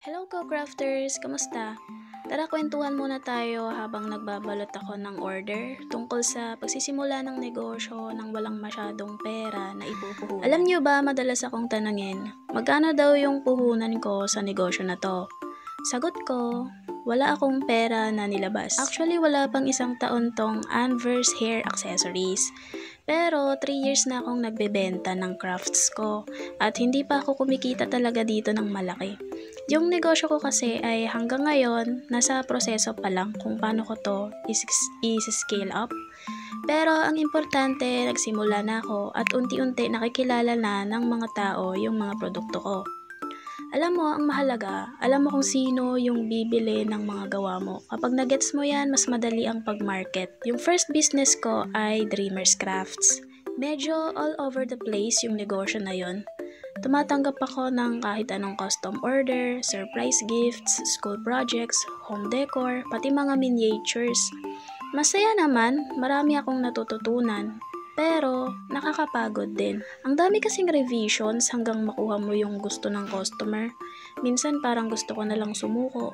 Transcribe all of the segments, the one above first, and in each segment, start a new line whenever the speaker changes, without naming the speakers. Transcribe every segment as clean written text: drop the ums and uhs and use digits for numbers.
Hello co-crafters! Kamusta? Tara kwentuhan muna tayo habang nagbabalot ako ng order tungkol sa pagsisimula ng negosyo nang walang masyadong pera na ipupuhunan. Alam nyo ba, madalas akong tanungin, magkano daw yung puhunan ko sa negosyo na to? Sagot ko, wala akong pera na nilabas. Actually, wala pang isang taon tong Anverse Hair Accessories. Pero 3 years na akong nagbebenta ng crafts ko at hindi pa ako kumikita talaga dito ng malaki. Yung negosyo ko kasi ay hanggang ngayon, nasa proseso pa lang kung paano ko to is-scale up. Pero ang importante, nagsimula na ako at unti-unti nakikilala na ng mga tao yung mga produkto ko. Alam mo, ang mahalaga, alam mo kung sino yung bibili ng mga gawa mo. Kapag nagets mo yan, mas madali ang pag-market. Yung first business ko ay Dreamers Crafts. Medyo all over the place yung negosyo na yon. Tumatanggap ako ng kahit anong custom order, surprise gifts, school projects, home decor, pati mga miniatures. Masaya naman, marami akong natututunan. Pero, nakakapagod din. Ang dami kasing revisions hanggang makuha mo yung gusto ng customer. Minsan parang gusto ko na lang sumuko.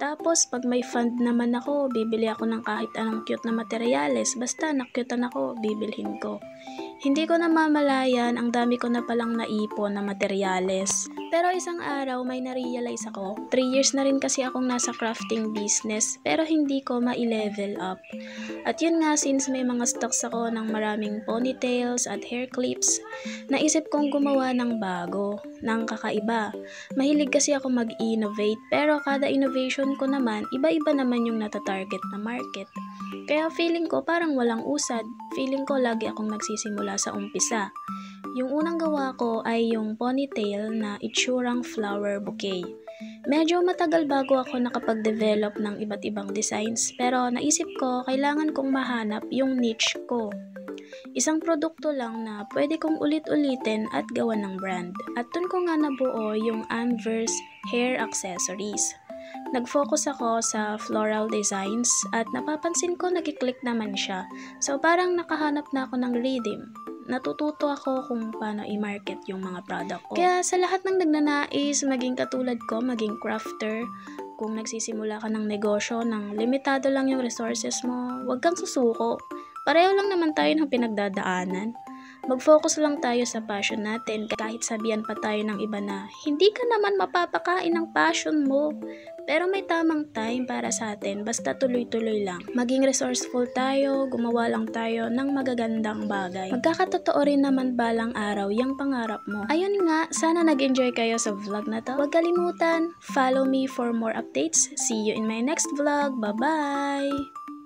Tapos, pag may fund naman ako, bibili ako ng kahit anong cute na materyales. Basta nakyutan ako, bibilhin ko. Hindi ko namamalayan, ang dami ko na palang naipon na materyales. Pero isang araw may na-realize ako. 3 years na rin kasi akong nasa crafting business, pero hindi ko ma-level up. At yun nga, since may mga stocks ako ng maraming ponytails at hair clips, naisip kong gumawa ng bago, ng kakaiba. Mahilig kasi ako mag-innovate, pero kada innovation ko naman, iba-iba naman yung natatarget na market. Kaya feeling ko parang walang usad. Feeling ko lagi akong nagsisimula sa umpisa. Yung unang gawa ko ay yung ponytail na itsurang flower bouquet. Medyo matagal bago ako nakapag-develop ng iba't ibang designs, pero naisip ko kailangan kong mahanap yung niche ko. Isang produkto lang na pwede kong ulit-ulitin at gawan ng brand. At dun ko nga nabuo yung Anverse Hair Accessories. Nag-focus ako sa floral designs at napapansin ko nag-click naman siya. So parang nakahanap na ako ng rhythm. Natututo ako kung paano i-market yung mga product ko. Kaya sa lahat ng nagnanais maging katulad ko, maging crafter, kung nagsisimula ka ng negosyo ng limitado lang yung resources mo, huwag kang susuko. Pareho lang naman tayo ng pinagdadaanan. Mag-focus lang tayo sa passion natin kahit sabihan pa tayo ng iba na hindi ka naman mapapakain ng passion mo. Pero may tamang time para sa atin, basta tuloy-tuloy lang. Maging resourceful tayo, gumawa lang tayo ng magagandang bagay. Magkakatotoo rin naman balang araw yung pangarap mo. Ayun nga, sana nag-enjoy kayo sa vlog na to. Huwag kalimutan, follow me for more updates. See you in my next vlog. Bye-bye!